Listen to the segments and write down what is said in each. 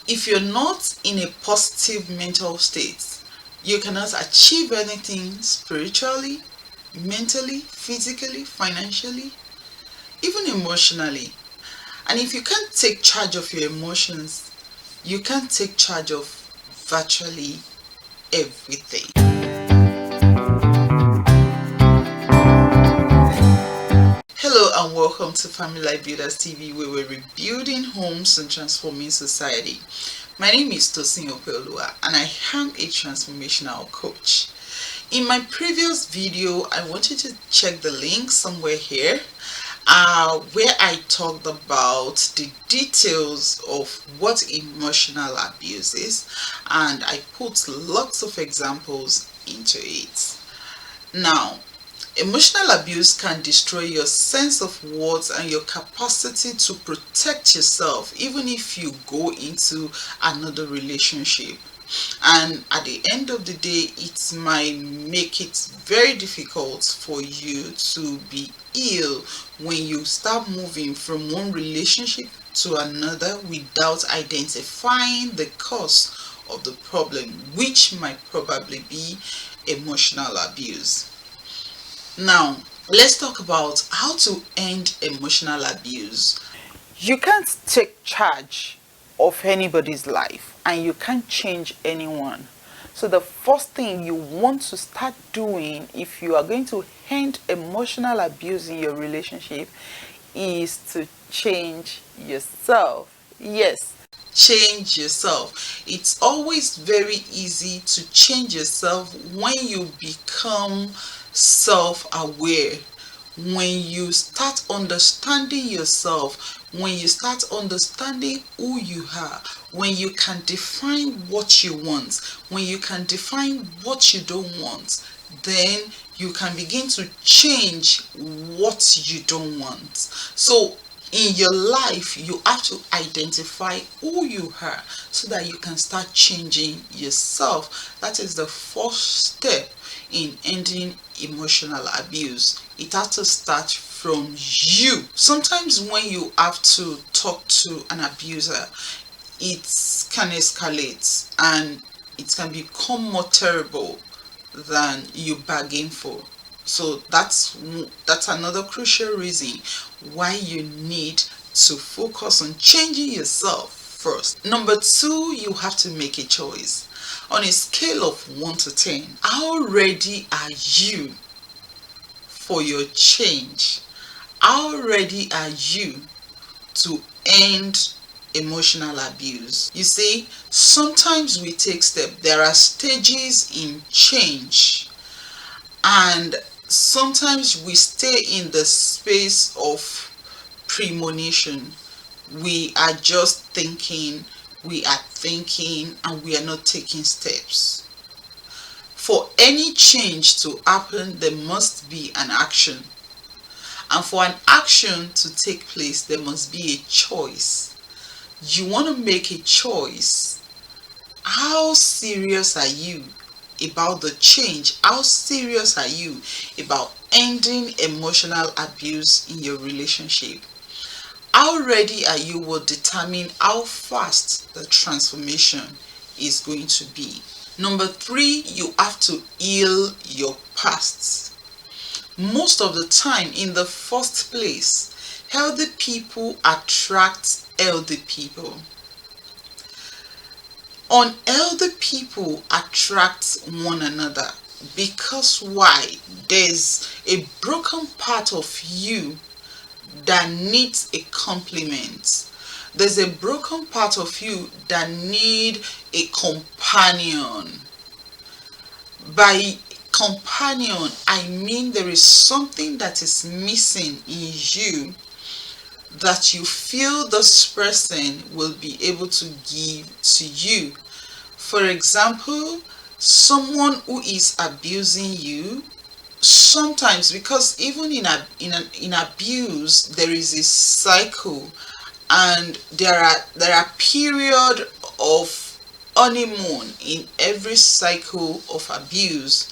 If you're not in a positive mental state, you cannot achieve anything spiritually, mentally, physically, financially, even emotionally. And if you can't take charge of your emotions, you can't take charge of virtually everything. Hello and welcome to Family Life Builders TV, where we're rebuilding homes and transforming society. My name is Tosin Opelua and I am a transformational coach. In my previous video, I want you to check the link somewhere here where I talked about the details of what emotional abuse is, and I put lots of examples into it. Now, emotional abuse can destroy your sense of worth and your capacity to protect yourself, even if you go into another relationship. And at the end of the day, it might make it very difficult for you to be healed when you start moving from one relationship to another without identifying the cause of the problem, which might probably be emotional abuse. Now, let's talk about how to end emotional abuse. You can't take charge of anybody's life and you can't change anyone. So the first thing you want to start doing if you are going to end emotional abuse in your relationship is to change yourself. Yes, change yourself. It's always very easy to change yourself when you become self-aware, when you start understanding yourself, when you start understanding who you are, when you can define what you want, when you can define what you don't want, then you can begin to change what you don't want. So in your life, you have to identify who you are so that you can start changing yourself. That is the first step in ending emotional abuse. It has to start from you. Sometimes when you have to talk to an abuser, it can escalate and it can become more terrible than you bargain for. So that's another crucial reason why you need to focus on changing yourself first. Number two, you have to make a choice. On a scale of 1 to 10, how ready are you for your change? How ready are you to end emotional abuse? You see, sometimes we take steps. There are stages in change, and sometimes we stay in the space of premonition. We are just thinking, and we are not taking steps. For any change to happen, there must be an action. And for an action to take place, there must be a choice. You want to make a choice. How serious are you about the change? How serious are you about ending emotional abuse in your relationship? How ready are you will determine how fast the transformation is going to be. Number three, you have to heal your past. Most of the time, in the first place, healthy people attract healthy people. Unhealthy people attract one another because why? There's a broken part of you that needs a complement. There's a broken part of you that need a companion. By companion, I mean there is something that is missing in you that you feel this person will be able to give to you. For example, someone who is abusing you, sometimes, because even in abuse there is a cycle, and there are period of honeymoon in every cycle of abuse.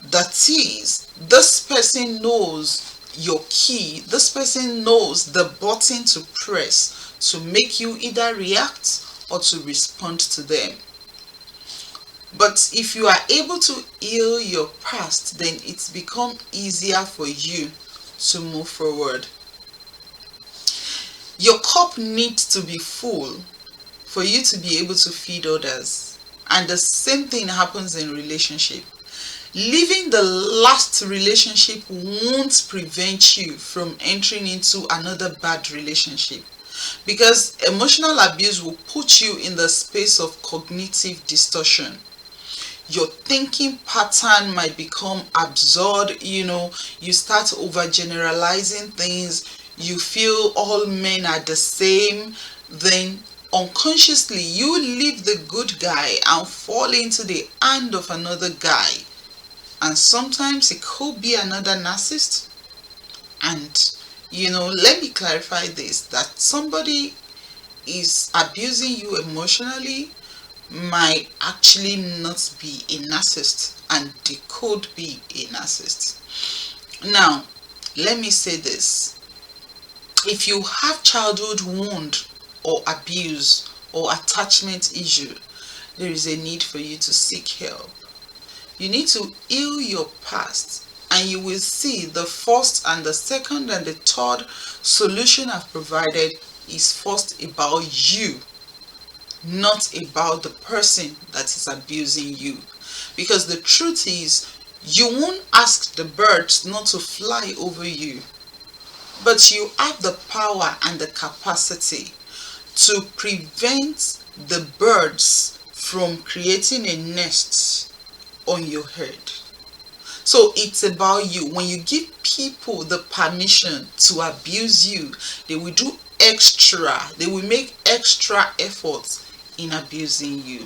That is, this person knows your key, this person knows the button to press to make you either react or to respond to them. But if you are able to heal your past, then it's become easier for you to move forward. Your cup needs to be full for you to be able to feed others. And the same thing happens in relationship. Leaving the last relationship won't prevent you from entering into another bad relationship, because emotional abuse will put you in the space of cognitive distortion. Your thinking pattern might become absurd. You start overgeneralizing things. You feel all men are the same. Then unconsciously you leave the good guy and fall into the hand of another guy. And sometimes it could be another narcissist. And let me clarify this, that somebody is abusing you emotionally might actually not be a narcissist, and they could be a narcissist. Now, let me say this. If you have childhood wound or abuse or attachment issue, there is a need for you to seek help. You need to heal your past, and you will see the first and the second and the third solution I've provided is first about you, not about the person that is abusing you. Because the truth is, you won't ask the birds not to fly over you, but you have the power and the capacity to prevent the birds from creating a nest on your head. So it's about you. When you give people the permission to abuse you, they will do extra, they will make extra efforts in abusing you.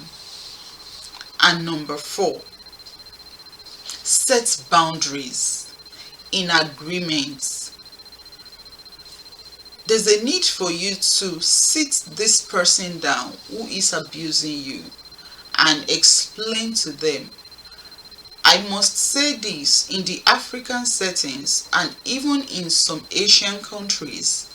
And number 4, set boundaries in agreements. There's a need for you to sit this person down who is abusing you and explain to them. I must say this, in the African settings and even in some Asian countries,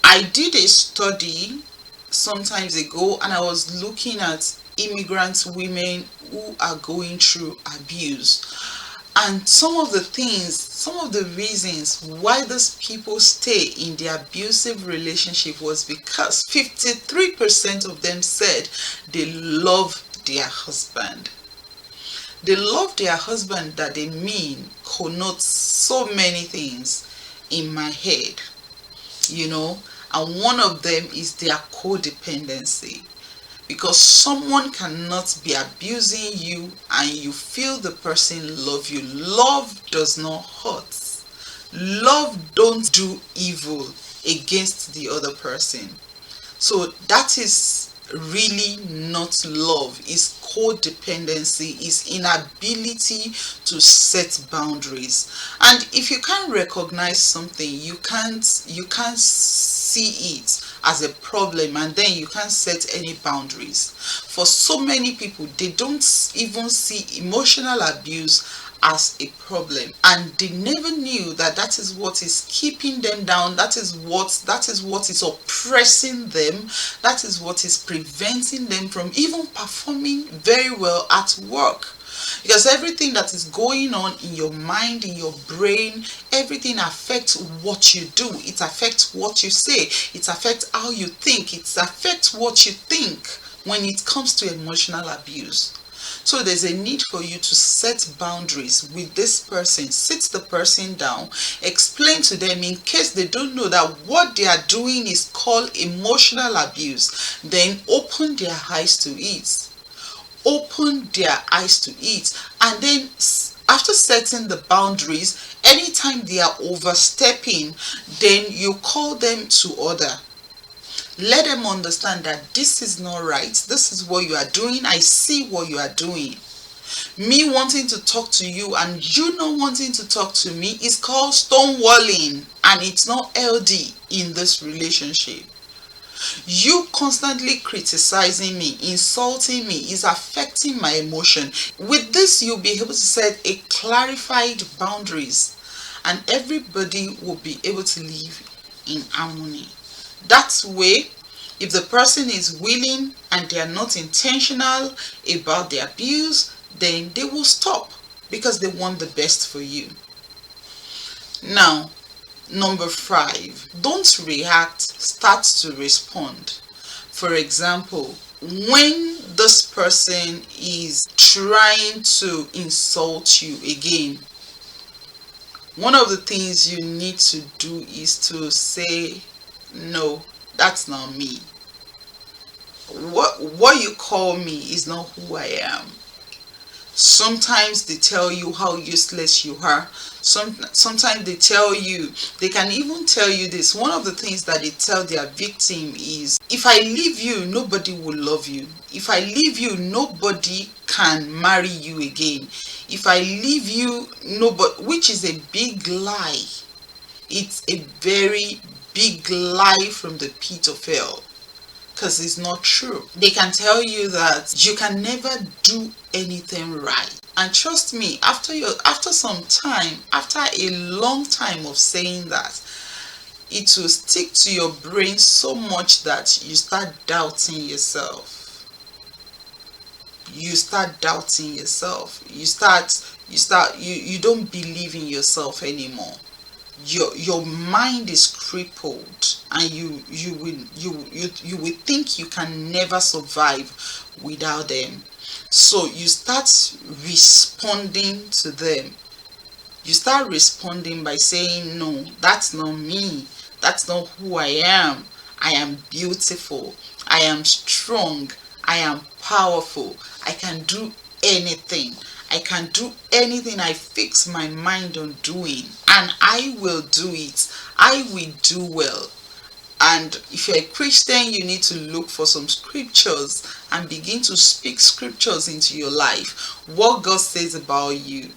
I did a study sometimes ago, and I was looking at immigrant women who are going through abuse. And some of the reasons why these people stay in the abusive relationship was because 53% of them said they love their husband. They love their husband, that they mean connotes so many things in my head, and one of them is their codependency. Because someone cannot be abusing you and you feel the person love you. Love does not hurt. Love don't do evil against the other person. So that is really not love. It's codependency, is inability to set boundaries. And if you can't recognize something, you can't see it as a problem, and then you can't set any boundaries. For so many people, they don't even see emotional abuse as a problem, and they never knew that that is what is keeping them down, that is what is oppressing them, that is what is preventing them from even performing very well at work. Because everything that is going on in your mind, in your brain, everything affects what you do. It affects what you say. It affects how you think. It affects what you think when it comes to emotional abuse. So there's a need for you to set boundaries with this person. Sit the person down, explain to them in case they don't know that what they are doing is called emotional abuse. Then open their eyes to it. Open their eyes to it. And then after setting the boundaries, anytime they are overstepping, then you call them to order. Let them understand that this is not right. This is what you are doing. I see what you are doing. Me wanting to talk to you and you not wanting to talk to me is called stonewalling, and it's not healthy in this relationship. You constantly criticizing me, insulting me is affecting my emotion. With this, you'll be able to set a clarified boundaries, and everybody will be able to live in harmony. That way, If the person is willing and they are not intentional about the abuse, then they will stop because they want the best for you. Now, number 5, don't react, start to respond. For example, when this person is trying to insult you again, one of the things you need to do is to say, no, that's not me. What you call me is not who I am. Sometimes they tell you how useless you are. Sometimes they can even tell you this. One of the things that they tell their victim is, if I leave you, nobody will love you. If I leave you, nobody can marry you again. If I leave you, nobody, which is a big lie. It's a very big lie from the pit of hell, because it's not true. They can tell you that you can never do anything right. And trust me, after some time, after a long time of saying that, it will stick to your brain so much that you start doubting yourself. You start doubting yourself. You don't believe in yourself anymore. Your mind is crippled, and you will think you can never survive without them. So you start responding to them. You start responding by saying, no, that's not me, that's not who I am. I am beautiful, I am strong, I am powerful, I can do anything. I can do anything I fix my mind on doing, and I will do it. I will do well. And if you're a Christian, you need to look for some scriptures and begin to speak scriptures into your life. What God says about you,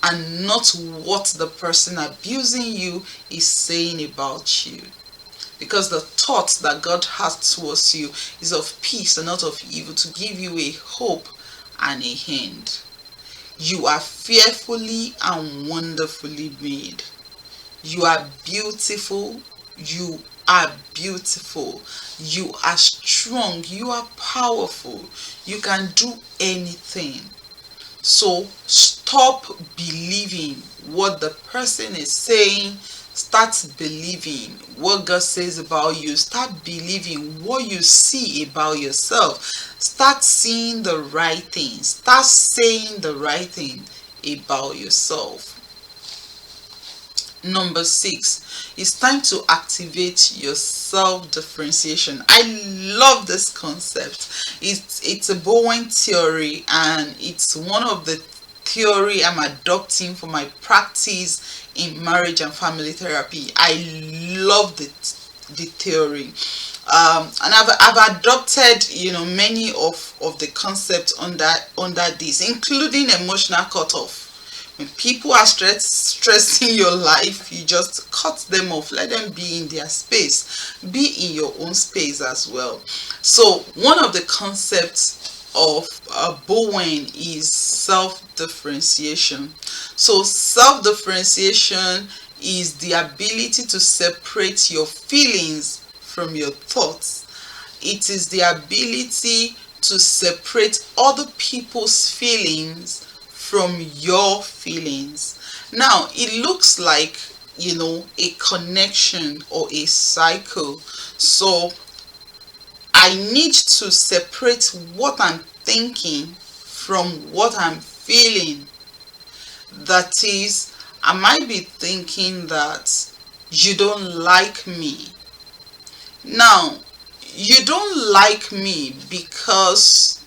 and not what the person abusing you is saying about you. Because the thoughts that God has towards you is of peace and not of evil, to give you a hope and a end. You are fearfully and wonderfully made. You are beautiful. You are beautiful. You are strong. You are powerful. You can do anything. So stop believing what the person is saying. Start believing what God says about you. Start believing what you see about yourself. Start seeing the right thing. Start saying the right thing about yourself. Number 6, it's time to activate your self-differentiation. I love this concept. It's a Bowen theory, and it's one of the theory I'm adopting for my practice in marriage and family therapy. I love the theory, and I've adopted many of the concepts under this, including emotional cutoff. When people are stressing your life, you just cut them off. Let them be in their space. Be in your own space as well. So one of the concepts of Bowen is self-differentiation. So self-differentiation is the ability to separate your feelings from your thoughts. It is the ability to separate other people's feelings from your feelings. Now, it looks like a connection or a cycle. So I need to separate what I'm thinking from what I'm feeling. That is, I might be thinking that you don't like me. Now, you don't like me because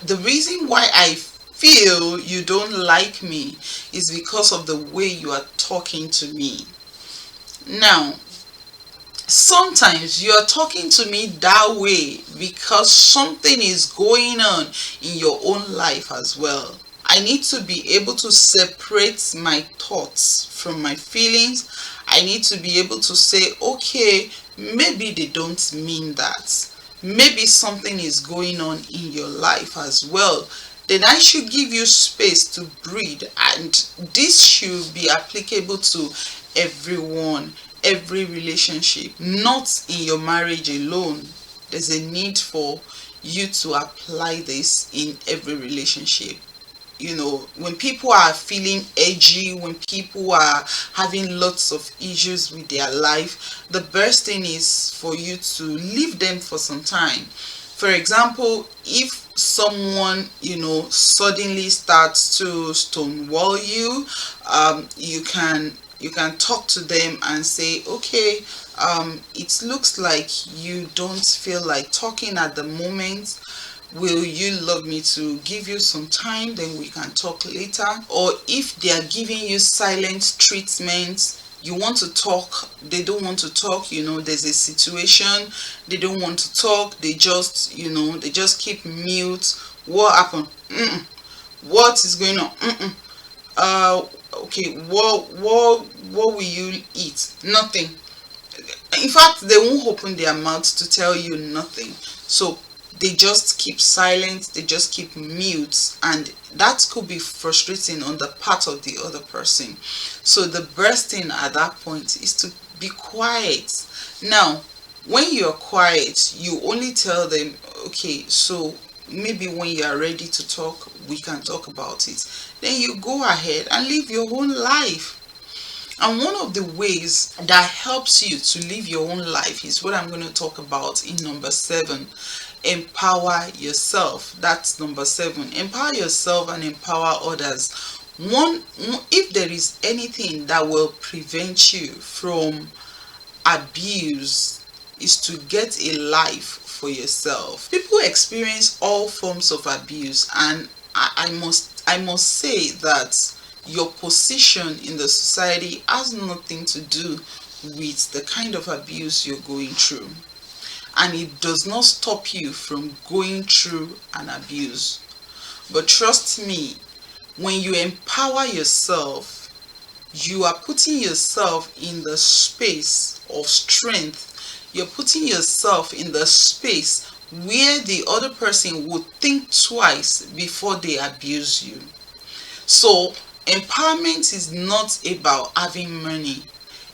the reason why I feel you don't like me is because of the way you are talking to me. Now, sometimes you are talking to me that way because something is going on in your own life as well. I need to be able to separate my thoughts from my feelings. I need to be able to say, okay, maybe they don't mean that. Maybe something is going on in your life as well. Then I should give you space to breathe, and this should be applicable to everyone every relationship, not in your marriage alone. There's a need for you to apply this in every relationship. You know, when people are feeling edgy, when people are having lots of issues with their life, the best thing is for you to leave them for some time. For example, if someone, you know, suddenly starts to stonewall you, you can talk to them and say, okay, it looks like you don't feel like talking at the moment. Will you love me to give you some time, then we can talk later? Or if they are giving you silent treatment, you want to talk, they don't want to talk, you know, there's a situation, they don't want to talk, they just, you know, they just keep mute. What happened? What is going on? Okay, what will you eat? Nothing. In fact, they won't open their mouths to tell you nothing. So they just keep silent, they just keep mute, and that could be frustrating on the part of the other person. So the best thing at that point is to be quiet. Now, when you're quiet, you only tell them, okay, so maybe when you are ready to talk, we can talk about it. Then you go ahead and live your own life. And one of the ways that helps you to live your own life is what I'm going to talk about in number 7. Empower yourself. That's number 7. Empower yourself and empower others. If there is anything that will prevent you from abuse, is to get a life for yourself. People experience all forms of abuse, and I must say that your position in the society has nothing to do with the kind of abuse you're going through, and it does not stop you from going through an abuse. But trust me, when you empower yourself, you are putting yourself in the space of strength. You're putting yourself in the space where the other person would think twice before they abuse you. So empowerment is not about having money.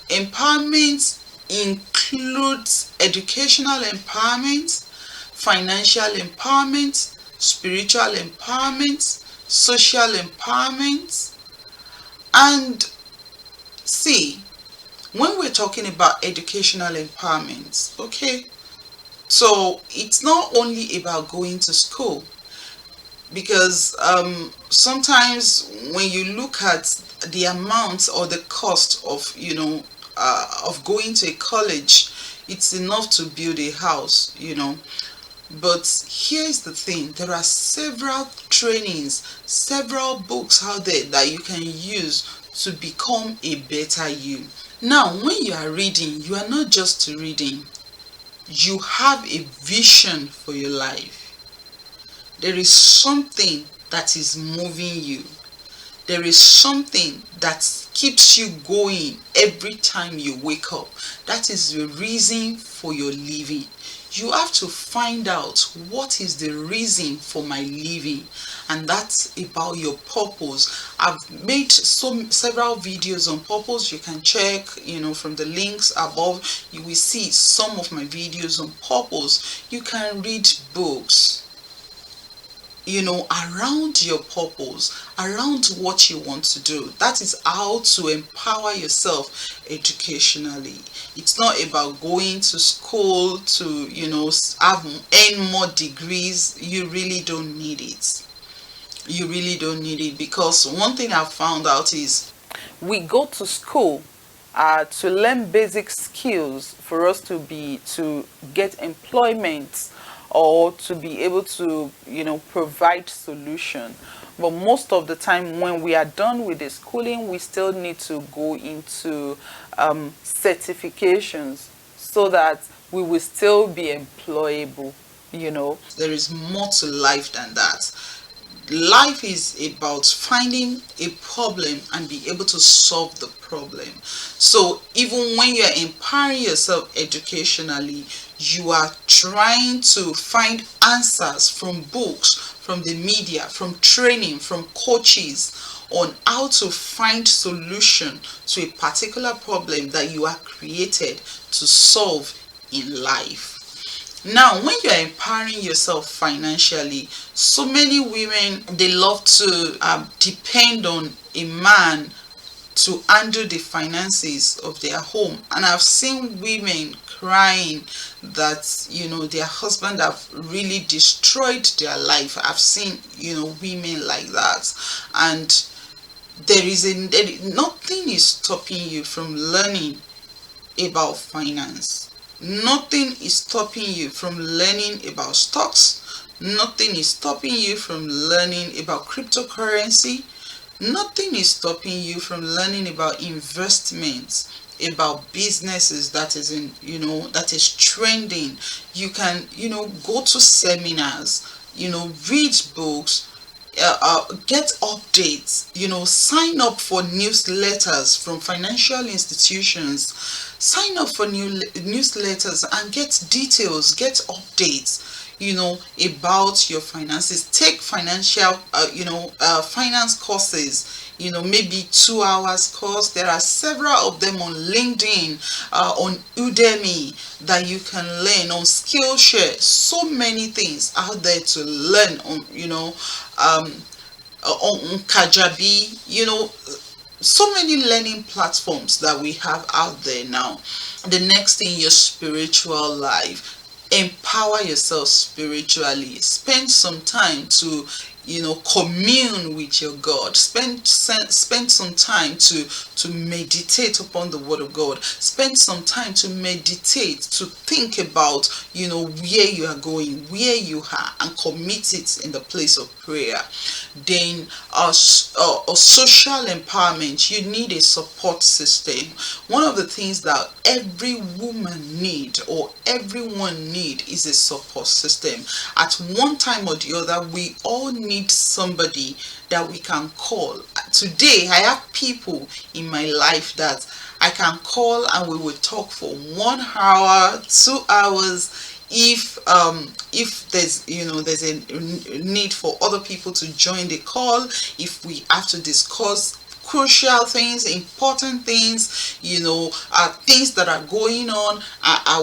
Empowerment includes educational empowerment, financial empowerment, spiritual empowerment, social empowerment. And see, when we're talking about educational empowerment, okay, so it's not only about going to school, because sometimes when you look at the amount or the cost of, of going to a college, it's enough to build a house, but here's the thing, there are several trainings, several books out there that you can use to become a better you. Now, when you are reading, you are not just reading, you have a vision for your life. There is something that is moving you. There is something that keeps you going every time you wake up. That is the reason for your living. You have to find out what is the reason for my living, and that's about your purpose. I've made several videos on purpose. You can check, from the links above. You will see some of my videos on purpose. You can read books, around your purpose, around what you want to do. That is how to empower yourself educationally. It's not about going to school to, earn more degrees. You really don't need it. You really don't need it, because one thing I've found out is we go to school to learn basic skills for us to get employment, or to be able to provide solution. But most of the time when we are done with the schooling, we still need to go into certifications, so that we will still be employable. There is more to life than that. Life is about finding a problem and be able to solve the problem. So even when you're empowering yourself educationally, you are trying to find answers from books, from the media, from training, from coaches, on how to find solution to a particular problem that you are created to solve in life. Now, when you are empowering yourself financially, so many women, they love to depend on a man to handle the finances of their home. And I've seen women crying that, their husband have really destroyed their life. I've seen, women like that. And nothing is stopping you from learning about finance. Nothing is stopping you from learning about stocks. Nothing is stopping you from learning about cryptocurrency. Nothing is stopping you from learning about investments, about businesses that is trending. You can, go to seminars, read books, get updates, sign up for newsletters from financial institutions, sign up for newsletters and get details, get updates, about your finances. Take finance courses, maybe 2 hours course. There are several of them on LinkedIn, on Udemy, that you can learn, on Skillshare. So many things out there to learn on, on Kajabi, so many learning platforms that we have out there now. The next thing, your spiritual life. Empower yourself spiritually. Spend some time to commune with your God. Spend some time to meditate upon the word of God. Spend some time to meditate, to think about where you are going, where you are, and commit it in the place of prayer. Then social empowerment. You need a support system. One of the things that every woman need, or everyone need, is a support system. At one time or the other, we all need somebody that we can call. Today, I have people in my life that I can call and we will talk for 1 hour, 2 hours. If there's a need for other people to join the call, if we have to discuss crucial things, important things, things that are going on,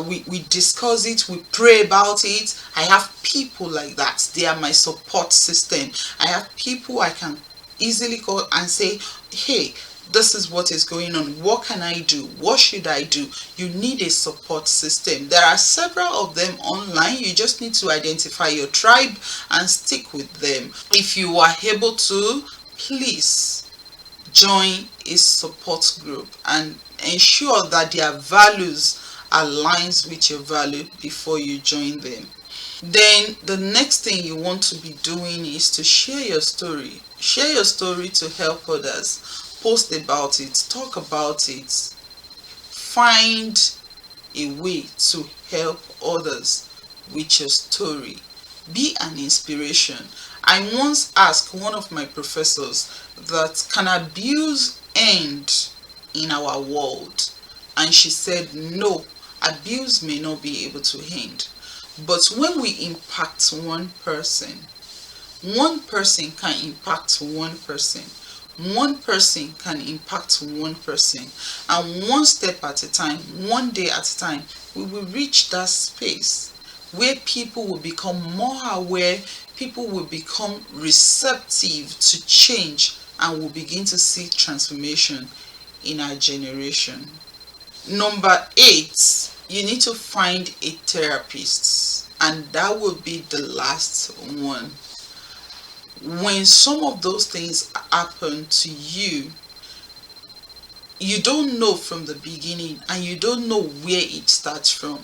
we discuss it, we pray about it. I have people like that. They are my support system. I have people I can easily call and say, hey, this is what is going on. What can I do? What should I do? You need a support system. There are several of them online. You just need to identify your tribe and stick with them. If you are able to, please join a support group and ensure that their values aligns with your value before you join them. Then the next thing you want to be doing is to share your story. Share your story to help others. Post about it, talk about it, find a way to help others with your story. Be an inspiration. I once asked one of my professors that, can abuse end in our world? And she said, no, abuse may not be able to end. But when we impact one person can impact one person. One person can impact one person, and one step at a time, one day at a time, we will reach that space where people will become more aware, people will become receptive to change, and will begin to see transformation in our generation. Number 8, you need to find a therapist, and that will be the last one. When some of those things happen to you, you don't know from the beginning, and you don't know where it starts from.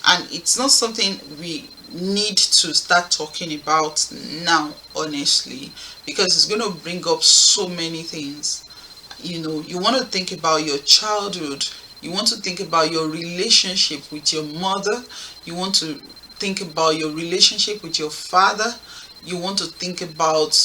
And it's not something we need to start talking about now, honestly, because it's going to bring up so many things. You want to think about your childhood. You want to think about your relationship with your mother. You want to think about your relationship with your father. You want to think about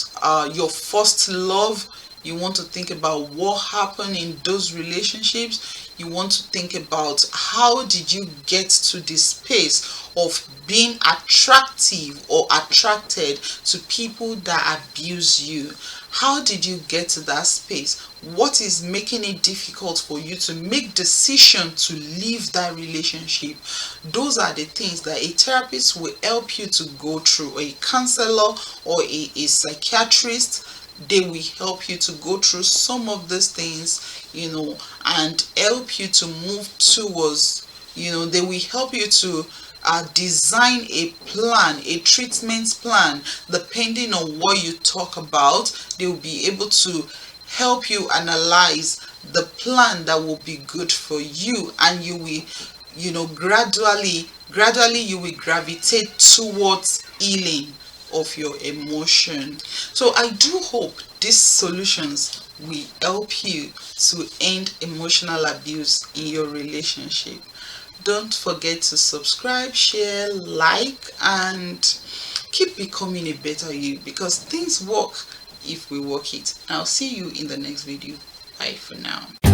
your first love. You want to think about what happened in those relationships. you want to think about how did you get to this space of being attractive or attracted to people that abuse you. How did you get to that space? What is making it difficult for you to make decision to leave that relationship? Those are the things that a therapist will help you to go through, or a counselor or a psychiatrist. They will help you to go through some of these things, and help you to move towards, they will help you to design a plan, a treatment plan, depending on what you talk about. They will be able to help you analyze the plan that will be good for you, and you will, gradually you will gravitate towards healing of your emotion. So I do hope these solutions will help you to end emotional abuse in your relationship. Don't forget to subscribe, share, like, and keep becoming a better you, because things work if we work it. I'll see you in the next video. Bye for now.